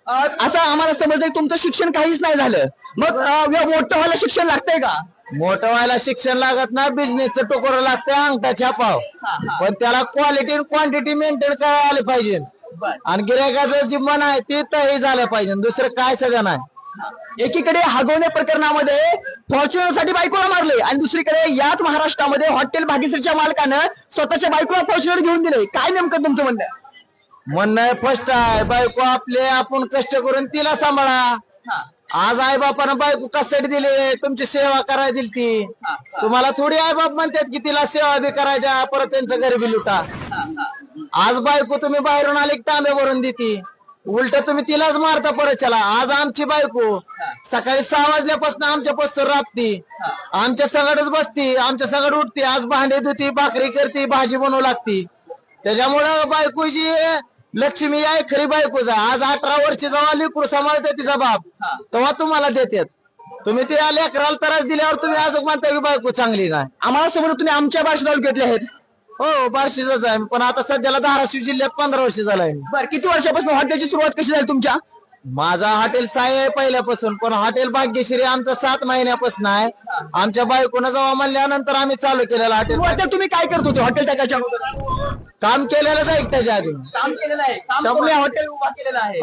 असं आम्हाला समजलं की तुमचं शिक्षण काहीच नाही झालं, मग मोठं व्हायला शिक्षण लागतंय का? मोठं व्हायला शिक्षण लागत ना, बिझनेसचं टोकर लागतं, अंगठा छापाव. पण त्याला क्वालिटी आणि क्वांटिटी मेंटेन करायला पाहिजे. आणि गिरायकाचं जी मन आहे ते तर झालं पाहिजे, दुसरं काय सगळं नाही. एकीकडे हगवणे प्रकरणामध्ये फॉर्च्युनर साठी बायकोला मारले आणि दुसरीकडे याच महाराष्ट्रामध्ये हॉटेल भाग्यश्रीच्या मालकानं स्वतःच्या बायकोला फॉर्च्युनर घेऊन दिले. काय नेमकं तुमचं म्हणणं आहे? म्हणणं फर्स्ट आहे, बायको आपले आपण कष्ट करून तिला सांभाळा. आज आई बापानं बायको कशासाठी दिली? तुमची सेवा करायला दिली ती. तुम्हाला थोडी आई बाप म्हणतात की तिला सेवा बी करायच्या, परत त्यांचं घर बी लुटा. आज बायको तुम्ही बाहेरून आले की तांबे भरून देते, उलट तुम्ही तिलाच मारता परत. चला, आज आमची बायको सकाळी 6 वाजल्यापासून आमच्या पस्तर राबती, आमच्या सगळच बसती, आमच्या सगळं उठती, आज भांडे धुती, भाकरी करती, भाजी बनवू लागती. त्याच्यामुळं बायकोची लक्ष्मी आहे खरी बायकोच. आज 18 वर्ष जेव्हा लेकरू सांभाळते तिचा बाप, तेव्हा तुम्हाला देतात. तुम्ही ते लेकराला त्रास दिल्यावर तुम्ही आज म्हणता की बायको चांगली नाही. आम्हाला समजलं तुम्ही आमच्या बार्शी तालुक्यातले आहेत. हो, बार्शीच आहे, पण आता सध्याला धाराशिव जिल्ह्यात 15 वर्ष झालाय. बरं, किती वर्षापासून हॉटेलची सुरुवात कशी झाली तुमच्या? माझा हॉटेल साई आहे पहिल्यापासून, पण हॉटेल भाग्यश्री आमचं 7 महिन्यापासून आहे. आमच्या बायकोनं जेव्हा म्हणल्यानंतर आम्ही चालू केलेलं हॉटेल. सुरुवातीला तुम्ही काय करत होते हॉटेल टाकायच्या अगोदर? काम केलेलं जाईल त्याच्या आधी. काम केलेलं आहे, हॉटेल उभा केलेलं आहे.